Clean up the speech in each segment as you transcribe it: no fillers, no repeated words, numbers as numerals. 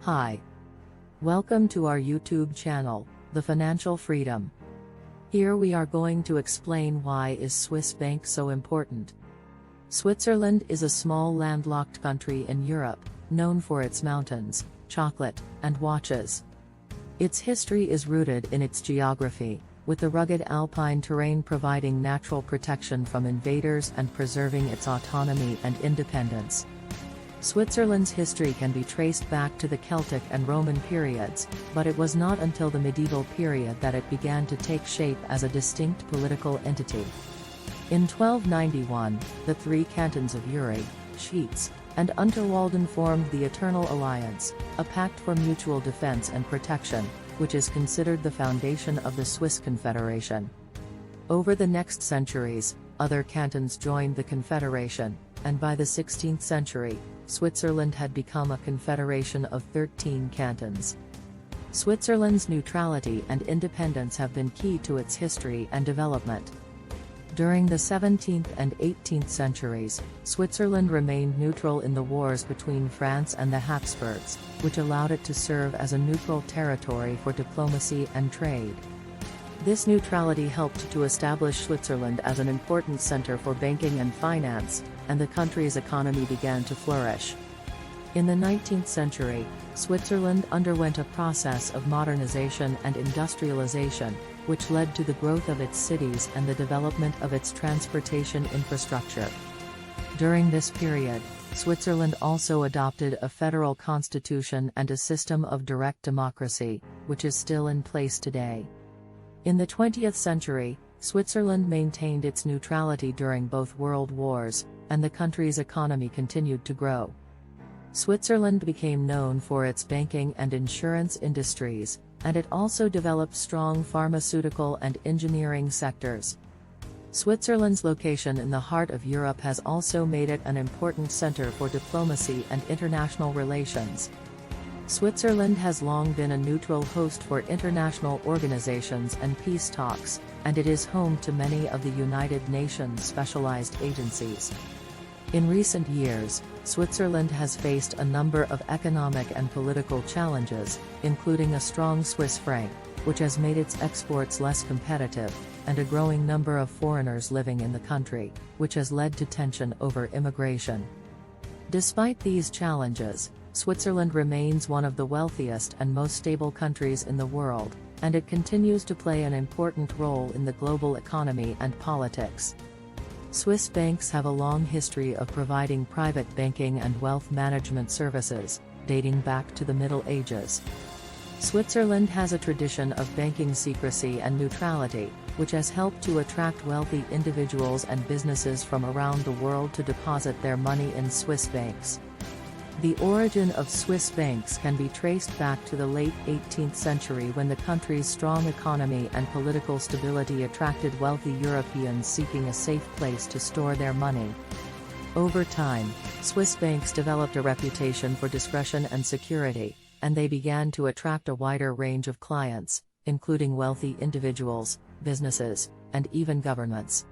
Hi. Welcome to our YouTube channel, The Financial Freedom. Here we are going to explain why is Swiss bank so important. Switzerland is a small landlocked country in Europe, known for its mountains, chocolate, and watches. Its history is rooted in its geography, with the rugged alpine terrain providing natural protection from invaders and preserving its autonomy and independence. Switzerland's history can be traced back to the Celtic and Roman periods, but it was not until the medieval period that it began to take shape as a distinct political entity. In 1291, the three cantons of Uri, Schwyz, and Unterwalden formed the Eternal Alliance, a pact for mutual defense and protection, which is considered the foundation of the Swiss Confederation. Over the next centuries, other cantons joined the Confederation, and by the 16th century, Switzerland had become a confederation of 13 cantons. Switzerland's neutrality and independence have been key to its history and development. During the 17th and 18th centuries, Switzerland remained neutral in the wars between France and the Habsburgs, which allowed it to serve as a neutral territory for diplomacy and trade. This neutrality helped to establish Switzerland as an important center for banking and finance, and the country's economy began to flourish. In the 19th century, Switzerland underwent a process of modernization and industrialization, which led to the growth of its cities and the development of its transportation infrastructure. During this period, Switzerland also adopted a federal constitution and a system of direct democracy, which is still in place today. In the 20th century, Switzerland maintained its neutrality during both world wars, and the country's economy continued to grow. Switzerland became known for its banking and insurance industries, and it also developed strong pharmaceutical and engineering sectors. Switzerland's location in the heart of Europe has also made it an important center for diplomacy and international relations. Switzerland has long been a neutral host for international organizations and peace talks, and it is home to many of the United Nations specialized agencies. In recent years, Switzerland has faced a number of economic and political challenges, including a strong Swiss franc, which has made its exports less competitive, and a growing number of foreigners living in the country, which has led to tension over immigration. Despite these challenges, Switzerland remains one of the wealthiest and most stable countries in the world, and it continues to play an important role in the global economy and politics. Swiss banks have a long history of providing private banking and wealth management services, dating back to the Middle Ages. Switzerland has a tradition of banking secrecy and neutrality, which has helped to attract wealthy individuals and businesses from around the world to deposit their money in Swiss banks. The origin of Swiss banks can be traced back to the late 18th century when the country's strong economy and political stability attracted wealthy Europeans seeking a safe place to store their money. Over time, Swiss banks developed a reputation for discretion and security, and they began to attract a wider range of clients, including wealthy individuals, businesses, and even governments.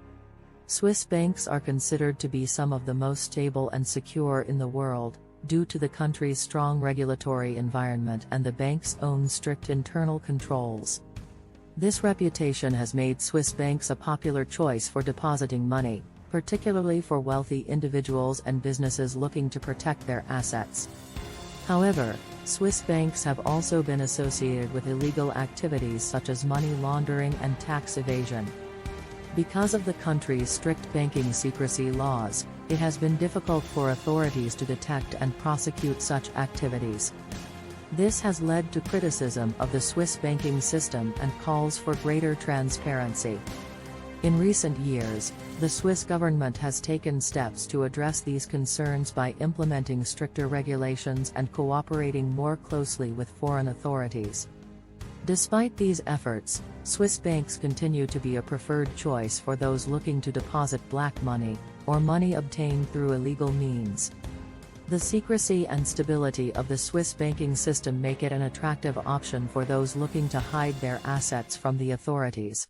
Swiss banks are considered to be some of the most stable and secure in the world, due to the country's strong regulatory environment and the bank's own strict internal controls. This reputation has made Swiss banks a popular choice for depositing money, particularly for wealthy individuals and businesses looking to protect their assets. However, Swiss banks have also been associated with illegal activities such as money laundering and tax evasion. Because of the country's strict banking secrecy laws, it has been difficult for authorities to detect and prosecute such activities. This has led to criticism of the Swiss banking system and calls for greater transparency. In recent years, the Swiss government has taken steps to address these concerns by implementing stricter regulations and cooperating more closely with foreign authorities. Despite these efforts, Swiss banks continue to be a preferred choice for those looking to deposit black money, or money obtained through illegal means. The secrecy and stability of the Swiss banking system make it an attractive option for those looking to hide their assets from the authorities.